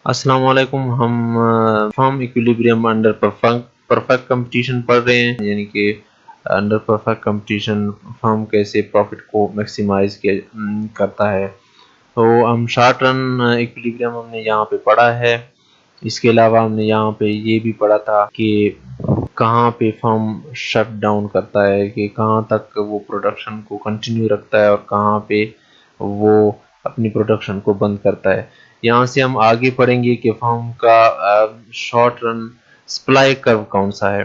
السلام علیکم. ہم فرم ایکویلیبریم انڈر پرفیکٹ کمپٹیشن پڑھ رہے ہیں، یعنی کہ انڈر پرفیکٹ کمپٹیشن فرم کیسے پروفٹ کو میکسیمائز کرتا ہے. تو ہم شارٹ رن ایکویلیبریم ہم نے یہاں پہ پڑھا ہے. اس کے علاوہ ہم نے یہاں پہ یہ بھی پڑھا تھا کہ کہاں پہ فرم شٹ ڈاؤن کرتا ہے، کہ کہاں تک وہ پروڈکشن کو کنٹینیو رکھتا ہے اور کہاں پہ وہ اپنی پروڈکشن کو بند کرتا ہے. یہاں سے ہم آگے پڑھیں گے کہ فرم کا شارٹ رن سپلائی کرو کون سا ہے.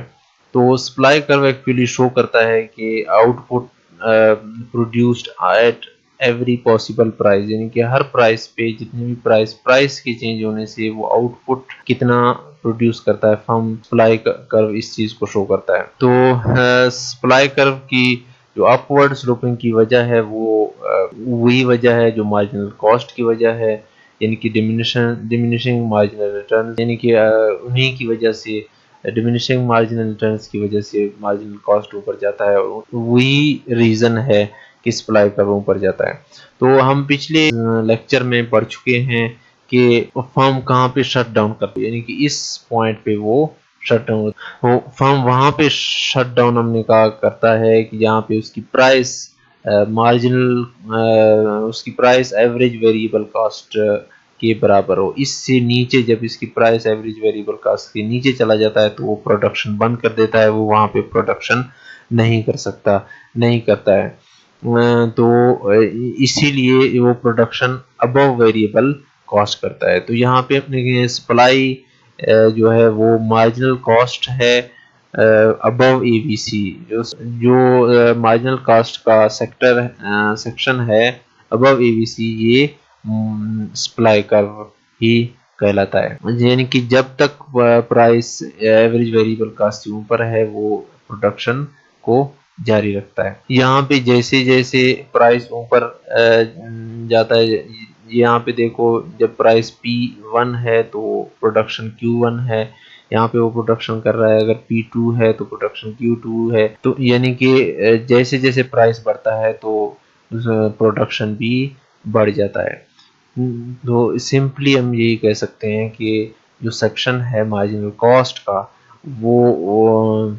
تو سپلائی کرو ایکچولی شو کرتا ہے کہ output produced at every possible price, یعنی کہ ہر پرائز پہ جتنے بھی پرائز کے چینج ہونے سے وہ آؤٹ پٹ کتنا پروڈیوس کرتا ہے. فرم سپلائی کرو اس چیز کو شو کرتا ہے. تو سپلائی کرو کی جو اپ ورڈ سلوپنگ کی وجہ ہے وہ وہی وجہ ہے جو مارجنل کاسٹ کی وجہ ہے، یعنی کہ ڈیمینشنگ مارجنل ریٹرن، یعنی کہ انہی کی وجہ سے ڈیمینشنگ مارجنل ریٹرنز کی وجہ سے مارجنل کاسٹ اوپر جاتا ہے، اور وہی ریزن ہے کہ سپلائی کرو اوپر جاتا ہے. تو ہم پچھلے لیکچر میں پڑھ چکے ہیں کہ فرم کہاں پہ شٹ ڈاؤن کرتی ہے، یعنی کہ اس پوائنٹ پہ وہ شٹ ڈاؤن فرم وہاں پہ شٹ ڈاؤن ہم نے کہا کرتا ہے کہ جہاں پہ اس کی پرائس مارجنل اس کی پرائس ایوریج ویریبل کاسٹ کے برابر ہو. اس سے نیچے جب اس کی پرائس ایوریج ویریبل کاسٹ کے نیچے چلا جاتا ہے تو وہ پروڈکشن بند کر دیتا ہے، وہ وہاں پہ پروڈکشن نہیں کرتا ہے. تو اسی لیے وہ پروڈکشن ابو ویریبل کاسٹ کرتا ہے. تو یہاں پہ اپنے سپلائی جو ہے وہ مارجنل کاسٹ ہے ابو اے بی سی. جو مارجنل کاسٹ کا سیکشن ہے ابو اے بی سی، یہ سپلائی کرو ہی کہلاتا ہے. یعنی کہ جب تک پرائس ایوریج ویریبل کاسٹ سے اوپر ہے وہ پروڈکشن کو جاری رکھتا ہے. یہاں پہ جیسے جیسے پرائس اوپر جاتا ہے، یہاں پہ دیکھو جب پرائس P1 ہے تو پروڈکشن Q1 ہے، یہاں پہ وہ پروڈکشن کر رہا ہے. اگر P2 ہے تو پروڈکشن Q2 ہے. تو یعنی کہ جیسے جیسے پرائس بڑھتا ہے تو پروڈکشن بھی بڑھ جاتا ہے. تو سمپلی ہم یہی کہہ سکتے ہیں کہ جو سیکشن ہے مارجنل کاسٹ کا وہ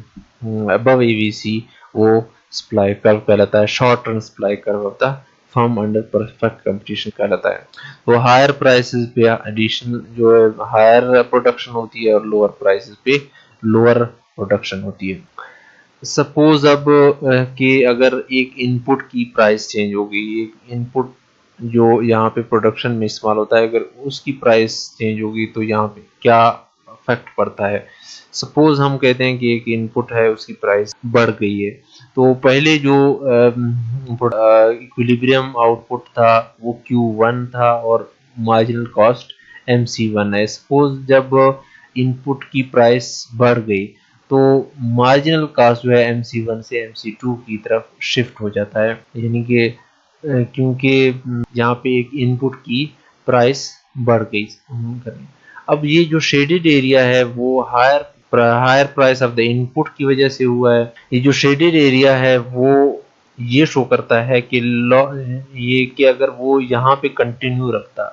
ابو اے بی سی وہ سپلائی کرو کہلاتا ہے. شارٹ رن سپلائی کرو ہوتا ہے، فرم انڈر پرفیکٹ کمپٹیشن کہلاتا ہے. تو ہائر پرائسز پہ ایڈیشنل جو ہے ہائر پروڈکشن ہوتی ہے اور لوور پرائسز پہ لوور پروڈکشن ہوتی ہے. سپوز اب کہ اگر ایک ان پٹ کی پرائس چینج ہوگی، ایک ان پٹ جو یہاں پہ پروڈکشن میں استعمال ہوتا ہے، اگر اس کی پرائس چینج ہوگی تو یہاں پہ کیا افیکٹ پڑتا ہے. سپوز ہم کہتے ہیں کہ ایک ان پٹ ہے اس کی پرائس بڑھ گئی ہے، تو پہلے جو ایکویلیبریم آؤٹ پٹ تھا وہ Q1 تھا اور مارجنل کاسٹ MC1 ہے. سپوز جب ان پٹ کی پرائس بڑھ گئی تو مارجنل کاسٹ جو ہے MC1 سے MC2 کی طرف شفٹ ہو جاتا ہے، یعنی کہ کیونکہ یہاں پہ ایک ان پٹ کی پرائس بڑھ گئی. اب یہ جو شیڈڈ ایریا ہے وہ ہائر پرائس آف دا ان پٹ کی وجہ سے ہوا ہے. یہ جو شیڈڈ ایریا ہے وہ یہ شو کرتا ہے کہ یہ کہ اگر وہ یہاں پہ کنٹینیو رکھتا،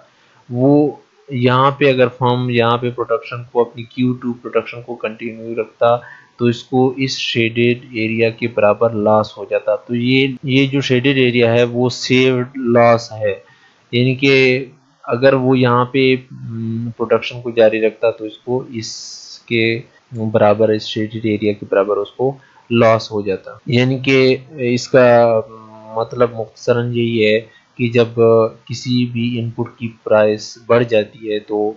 وہ یہاں پہ اگر فرم یہاں پہ پروڈکشن کو اپنی Q2 پروڈکشن کو کنٹینیو رکھتا تو اس کو اس شیڈڈ ایریا کے برابر لاس ہو جاتا. تو یہ جو شیڈڈ ایریا ہے وہ سیوڈ لاس ہے، یعنی کہ اگر وہ یہاں پہ پروڈکشن کو جاری رکھتا تو اس کو اس کے برابر، اس شیڈڈ ایریا کے برابر اس کو لاس ہو جاتا. یعنی کہ اس کا مطلب مختصراً یہی ہے کہ جب کسی بھی ان پٹ کی پرائس بڑھ جاتی ہے تو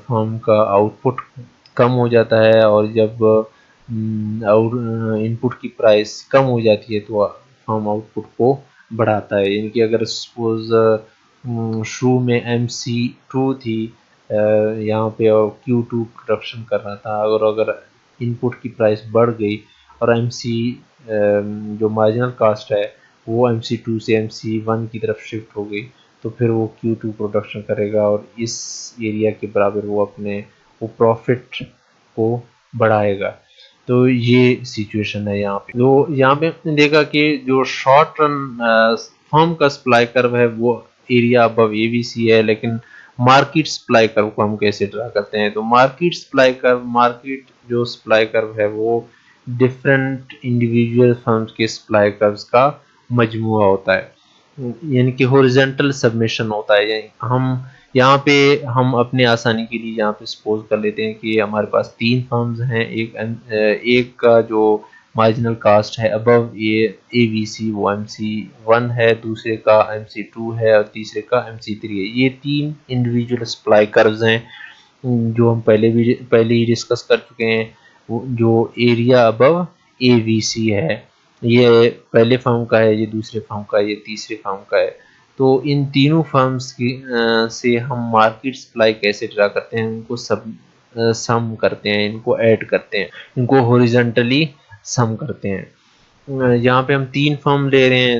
فرم کا آؤٹ پٹ کم ہو جاتا ہے، اور جب ان پٹ کی پرائس کم ہو جاتی ہے تو فرم آؤٹ پٹ کو بڑھاتا ہے. یعنی کہ اگر سپوز شروع میں MC2 تھی یہاں پہ اور Q2 پروڈکشن کر رہا تھا، اگر ان پٹ کی پرائس بڑھ گئی اور جو مارجنل کاسٹ ہے وہ MC2 سے MC1 کی طرف شفٹ ہو گئی تو پھر وہ Q2 پروڈکشن کرے گا اور اس ایریا کے برابر وہ اپنے پروفٹ کو بڑھائے گا. تو یہ سچویشن ہے یہاں پہ. تو یہاں پہ ہم نے دیکھا کہ جو شارٹ رن فرم کا سپلائی کرو ہے وہ ایریا ابو اے بی سی ہے، لیکن مارکیٹ سپلائی کرو کو ہم کیسے ڈرا کرتے ہیں؟ تو مارکیٹ سپلائی کرو، مارکیٹ جو سپلائی کرو ہے وہ ڈفرینٹ انڈیویجول فرمز کے سپلائی کروز کا مجموعہ ہوتا ہے، یعنی کہ ہورزنٹل سبمیشن ہوتا ہے. یعنی ہم یہاں پہ ہم اپنے آسانی کے لیے یہاں پہ سپوز کر لیتے ہیں کہ ہمارے پاس 3 فرمز ہیں، ایک کا جو مارجنل کاسٹ ہے ابو یہ اے وی سی وہ ایم سی 1 ہے، دوسرے کا ایم سی 2 ہے اور تیسرے کا ایم سی 3 ہے. یہ 3 انڈیویجول سپلائی کروز ہیں جو ہم پہلے ہی ڈسکس کر چکے ہیں. جو ایریا ابو اے وی سی ہے یہ پہلے فرم کا ہے، یہ دوسرے فرم کا ہے، یہ تیسرے فرم کا ہے. تو ان تینوں فرمز کی سے ہم مارکیٹ سپلائی کیسے ڈرا کرتے ہیں؟ ان کو سم کرتے ہیں، ان کو ایڈ کرتے ہیں، ان کو ہوریزنٹلی سم کرتے ہیں. یہاں پہ ہم 3 فرم لے رہے ہیں.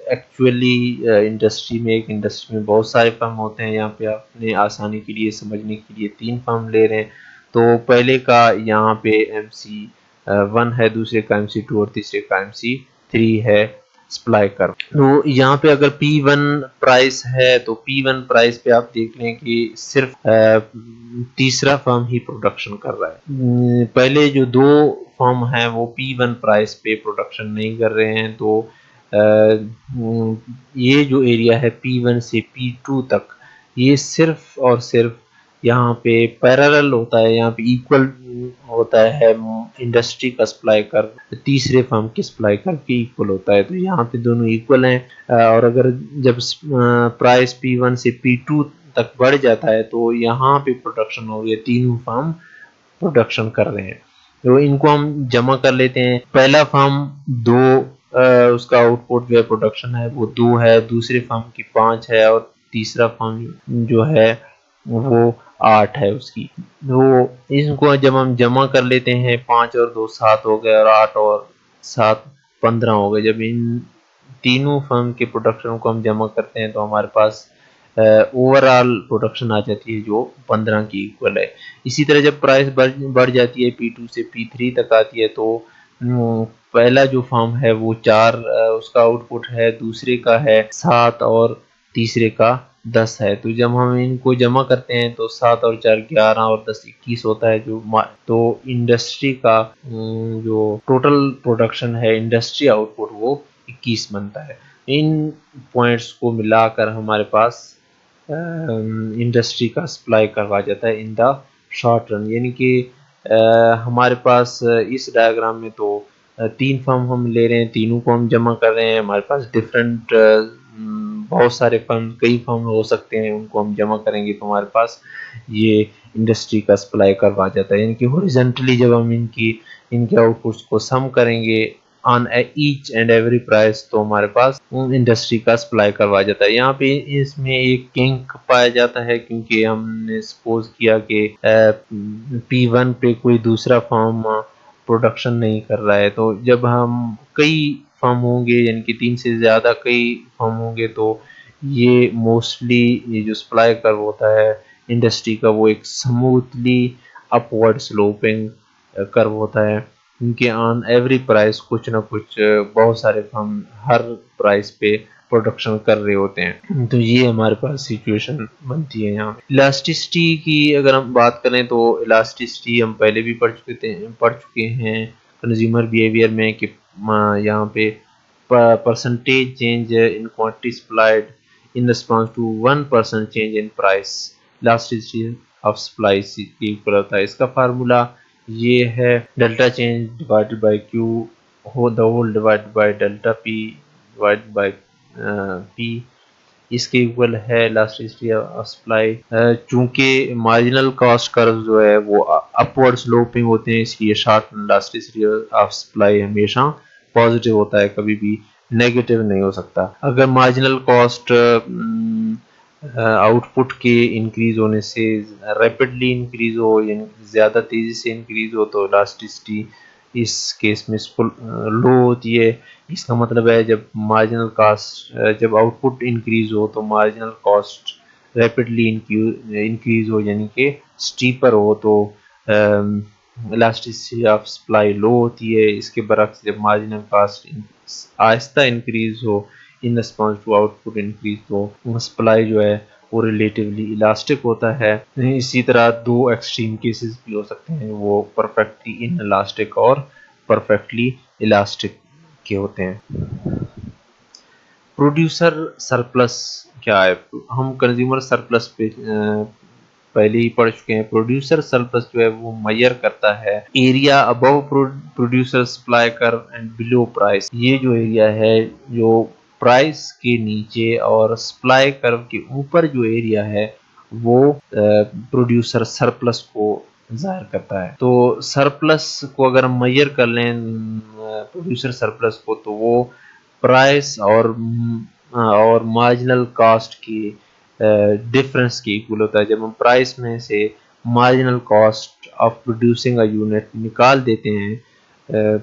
ایکچولی ایک انڈسٹری میں بہت سارے فرم ہوتے ہیں، یہاں پہ اپنے آسانی کے لیے سمجھنے کے لیے 3 فرم لے رہے ہیں. تو پہلے کا یہاں پہ ایم سی 1 ہے، دوسرے کا ایم سی 2 اور تیسرے کا ایم سی 3 ہے سپلائی کر. تو یہاں پہ اگر P1 پرائس ہے تو P1 پرائس پہ آپ دیکھ لیں کہ صرف تیسرا فرم ہی پروڈکشن کر رہا ہے. پہلے جو 2 فرم ہیں وہ P1 پرائس پہ پروڈکشن نہیں کر رہے ہیں. تو یہ جو ایریا ہے P1 سے P2 تک یہ صرف اور صرف یہاں پہ پیرالل ہوتا ہے، یہاں پہ ایکول ہوتا ہے. انڈسٹری کا سپلائی کر تیسرے فرم کی سپلائی کر کے ایکول ہوتا ہے، تو یہاں پہ دونوں ایکول ہیں. اور اگر جب پرائس P1 سے P2 تک بڑھ جاتا ہے تو یہاں پہ پروڈکشن ہو گیا، تینوں فرم پروڈکشن کر رہے ہیں. تو ان کو ہم جمع کر لیتے ہیں. پہلا فرم 2 اس کا آؤٹ پٹ جو ہے پروڈکشن ہے وہ 2 ہے، دوسرے فرم کی 5 ہے اور تیسرا فرم جو ہے وہ 8 ہے اس کی. تو ان کو جب ہم جمع کر لیتے ہیں 5 اور 2 7 ہو گئے اور 8 اور 7 15 ہو گئے. جب ان تینوں فرم کے پروڈکشن کو ہم جمع کرتے ہیں تو ہمارے پاس اوور آل پروڈکشن آ جاتی ہے جو 15 کی ایکول ہے. اسی طرح جب پرائس بڑھ جاتی ہے P2 سے P3 تک آتی ہے تو پہلا جو فرم ہے وہ 4 اس کا آؤٹ پٹ ہے، دوسرے کا ہے 7 اور تیسرے کا 10 ہے. تو جب ہم ان کو جمع کرتے ہیں تو 7 اور 4 11 اور 10 21 ہوتا ہے. تو انڈسٹری کا جو ٹوٹل پروڈکشن ہے انڈسٹری آؤٹ پٹ وہ 21 بنتا ہے. ان پوائنٹس کو ملا کر ہمارے پاس انڈسٹری کا سپلائی کروا جاتا ہے ان دا شارٹ رن. یعنی کہ ہمارے پاس اس ڈائیگرام میں تو 3 فرم ہم لے رہے ہیں، تینوں کو ہم جمع کر رہے ہیں. ہمارے پاس ڈفرینٹ بہت سارے فرم، کئی فرم ہو سکتے ہیں، ان کو ہم جمع کریں گے تو ہمارے پاس یہ انڈسٹری کا سپلائی کروا جاتا ہے. یعنی کہ ہورزنٹلی جب ہم ان کے آؤٹ پٹس کو سم کریں گے on each and every price تو ہمارے پاس انڈسٹری کا سپلائی کروا جاتا ہے. یہاں پہ اس میں ایک کنک پایا جاتا ہے کیونکہ ہم نے سپوز کیا کہ P1 پہ کوئی دوسرا فرم پروڈکشن نہیں کر رہا ہے. تو جب ہم کئی فرم ہوں گے یعنی کہ 3 سے زیادہ کئی فرم ہوں گے تو یہ موسٹلی یہ جو سپلائی کرو ہوتا ہے انڈسٹری کا وہ ایک سموتھلی اپورڈ سلوپنگ کرو ہوتا ہے، کیونکہ آن ایوری پرائس کچھ نہ کچھ بہت سارے فرم ہر پرائس پہ پروڈکشن کر رہے ہوتے ہیں. تو یہ ہمارے پاس سچویشن بنتی ہے. یہاں الاسٹیسٹی کی اگر ہم بات کریں تو الاسٹیسٹی ہم پہلے بھی پڑھ چکے ہیں کنزیومر بیہیویئر میں کہ یہاں پہ percentage change in quantity supplied in response to 1% change in price elasticity of supply کی equal ہوتا ہے. اس کا فارمولا یہ ہے delta change divide by Q the whole divide by delta P divide by P, اس کے ایکول ہے elasticity of supply. چونکہ مارجنل کاسٹ کرو جو ہے وہ اپورڈ سلوپنگ ہوتے ہیں اس لیے شارٹ elasticity of supply ہمیشہ پازیٹیو ہوتا ہے، کبھی بھی نیگیٹو نہیں ہو سکتا. اگر مارجنل کاسٹ آؤٹ پٹ کے انکریز ہونے سے ریپڈلی انکریز ہو یعنی زیادہ تیزی سے انکریز ہو تو الاسٹیسٹی اس کیس میں لو ہوتی ہے. اس کا مطلب ہے جب مارجنل کاسٹ جب آؤٹ پٹ انکریز ہو تو مارجنل کاسٹ ریپڈلی انکریز ہو یعنی کہ اسٹیپر ہو تو elasticity آف سپلائی لو ہوتی ہے. اس کے برعکس جب مارجنل کاسٹ آہستہ انکریز ہو in response to output increase تو سپلائی جو ہے وہ ریلیٹیولی الاسٹک ہوتا ہے. اسی طرح دو ایکسٹریم کیسز بھی ہو سکتے ہیں، وہ پرفیکٹلی ان الاسٹک اور پرفیکٹلی الاسٹک کے ہوتے ہیں. پروڈیوسر سرپلس کیا ہے؟ ہم کنزیومر سرپلس پہ پہلے ہی پڑھ چکے ہیں. پروڈیوسر سرپلس جو ہے وہ میئر کرتا ہے ایریا ابو پروڈیوسر سپلائی کرو اینڈ بلو پرائس. یہ جو ایریا ہے جو پرائس کے نیچے اور سپلائی کرو کے اوپر جو ایریا ہے وہ پروڈیوسر سرپلس کو ظاہر کرتا ہے. تو سرپلس کو اگر ہم میئر کر لیں پروڈیوسر سرپلس کو، تو وہ پرائس اور مارجنل کاسٹ کی ڈفرنس کی ایکول ہوتا ہے. جب ہم پرائس میں سے marginal cost of producing a unit نکال دیتے ہیں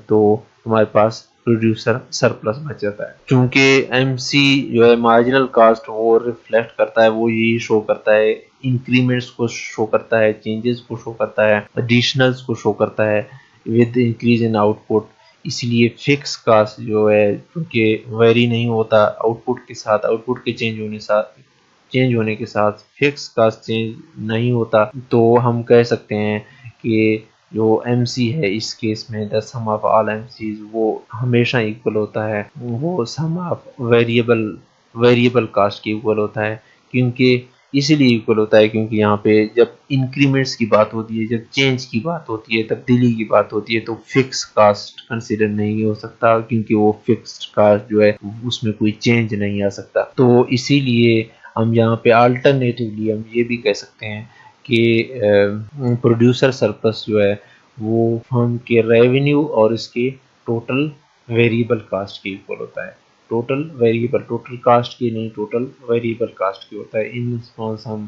تو ہمارے پاس پروڈیوسر سرپلس بچ جاتا ہے. چونکہ ایم سی جو ہے مارجنل کاسٹ وہ ریفلیکٹ کرتا ہے، وہ یہی شو کرتا ہے انکریمنٹس کو شو کرتا ہے، چینجز کو شو کرتا ہے، ایڈیشنلز کو شو کرتا ہے with increase in output. اس لیے فکس کاسٹ جو ہے کیونکہ ویری نہیں ہوتا آؤٹ پٹ کے ساتھ، آؤٹ پٹ کے چینج ہونے کے ساتھ فکس کاسٹ چینج نہیں ہوتا، تو ہم کہہ سکتے ہیں کہ جو ایم سی ہے اس کیس میں دا سم آف آل ایم سیز وہ ہمیشہ ایکول ہوتا ہے، وہ سم آف ویریبل کاسٹ کی ایکول ہوتا ہے. کیونکہ اسی لیے ایکول ہوتا ہے کیونکہ یہاں پہ جب انکریمنٹس کی بات ہوتی ہے، جب چینج کی بات ہوتی ہے، تبدیلی کی بات ہوتی ہے، تو فکس کاسٹ کنسیڈر نہیں ہو سکتا کیونکہ وہ فکسڈ کاسٹ جو ہے اس میں کوئی چینج نہیں آ سکتا. تو اسی لیے ہم یہاں پہ آلٹرنیٹیولی ہم یہ بھی کہہ سکتے ہیں کہ پروڈیوسر سرپلس جو ہے وہ فرم کے ریونیو اور اس کے ٹوٹل ویریبل کاسٹ کے ایکول ہوتا ہے. ٹوٹل کاسٹ کی نہیں، ٹوٹل ویریبل کاسٹ کی ہوتا ہے. ان رسپانس ہم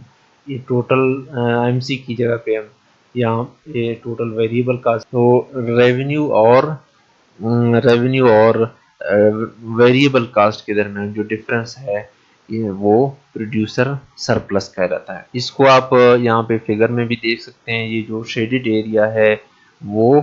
یہ ٹوٹل ایم سی کی جگہ پہ ہم یہاں یہ ٹوٹل ویریبل کاسٹ، تو ریونیو اور ویریبل کاسٹ کے درمیان جو ڈفرنس ہے وہ پروڈیوسر سرپلس کہلاتا ہے. اس کو آپ یہاں پہ فگر میں بھی دیکھ سکتے ہیں. یہ جو شیڈڈ ایریا ہے وہ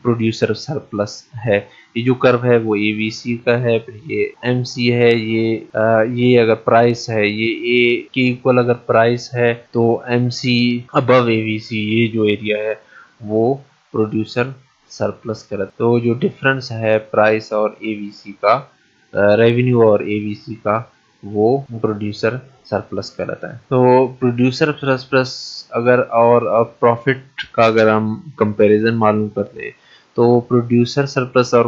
پروڈیوسر سرپلس ہے. یہ جو کرو ہے وہ اے وی سی کا ہے، پھر یہ ایم سی ہے. یہ اگر پرائس ہے، یہ اے کے ایکول اگر پرائس ہے تو ایم سی ابو اے وی سی، یہ جو ایریا ہے وہ پروڈیوسر سرپلس کہلاتا ہے. تو جو ڈفرنس ہے پرائس اور اے وی سی کا، ریونیو اور اے وی سی کا، وہ پروڈیوسر سرپلس کہلاتا ہے. تو پروڈیوسر سرپلس اگر اور پروفٹ کا اگر ہم کمپیریزن معلوم کرتے ہیں تو پروڈیوسر سرپلس اور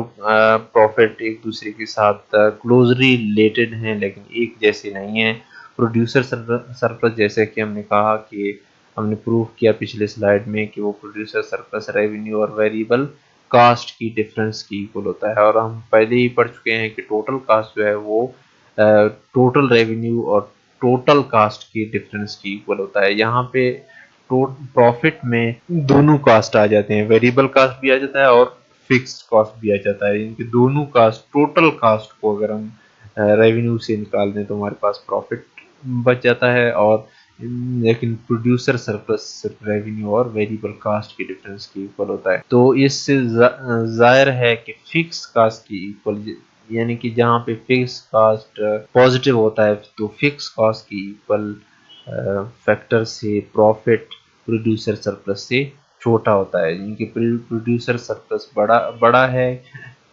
پروفٹ ایک دوسرے کے ساتھ کلوزلی ریلیٹڈ ہیں لیکن ایک جیسے نہیں ہیں. پروڈیوسر سرپلس جیسے کہ ہم نے کہا کہ ہم نے پروف کیا پچھلے سلائیڈ میں کہ وہ پروڈیوسر سرپلس ریونیو اور ویریبل کاسٹ کی ڈفرنس کی ایکول ہوتا ہے. اور ہم پہلے ہی پڑھ چکے ہیں کہ ٹوٹل کاسٹ جو ہے وہ ٹوٹل ریونیو اور ٹوٹل کاسٹ کی ڈفرنس کی ایکول ہوتا ہے. یہاں پہ پروفٹ میں دونوں کاسٹ آ جاتے ہیں، ویریبل کاسٹ بھی آ جاتا ہے اور فکسڈ کاسٹ بھی آ جاتا ہے. ان کے دونوں کاسٹ، ٹوٹل کاسٹ کو اگر ہم ریونیو سے نکال دیں تو ہمارے پاس پروفٹ بچ جاتا ہے. اور لیکن پروڈیوسر سرپلس صرف ریونیو اور ویریبل کاسٹ کی ڈفرنس کی ایکول ہوتا ہے. تو اس سے ظاہر ہے کہ فکس کاسٹ کی ایکول، یعنی کہ جہاں پہ فکس کاسٹ پازیٹیو ہوتا ہے تو فکس کاسٹ کی ایکول فیکٹر سے پروفٹ پروڈیوسر سرپلس سے چھوٹا ہوتا ہے. یعنی کہ پروڈیوسر سرپلس بڑا ہے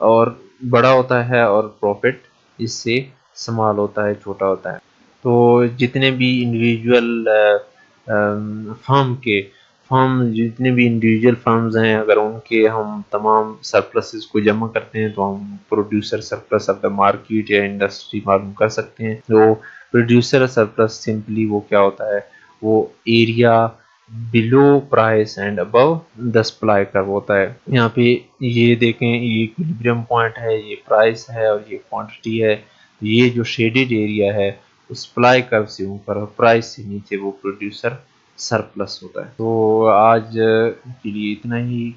اور بڑا ہوتا ہے اور پروفٹ اس سے سمال ہوتا ہے، چھوٹا ہوتا ہے. تو جتنے بھی انڈیویجول جتنے بھی انڈیویجول فرمز ہیں، اگر ان کے ہم تمام سرپلسز کو جمع کرتے ہیں تو ہم producer surplus of the market یا انڈسٹری معلوم کر سکتے ہیں. تو پروڈیوسر سرپلس سمپلی وہ کیا ہوتا ہے، وہ area below price and above the supply curve ہوتا ہے. یہاں پہ یہ دیکھیں، یہ ایکویلیبریم پوائنٹ ہے، یہ پرائس ہے اور یہ کوانٹٹی ہے. یہ جو شیڈڈ ایریا ہے سپلائی کرو سے اوپر اور پرائس سے نیچے وہ پروڈیوسر سرپلس ہوتا ہے. تو آج کے لیے اتنا ہی.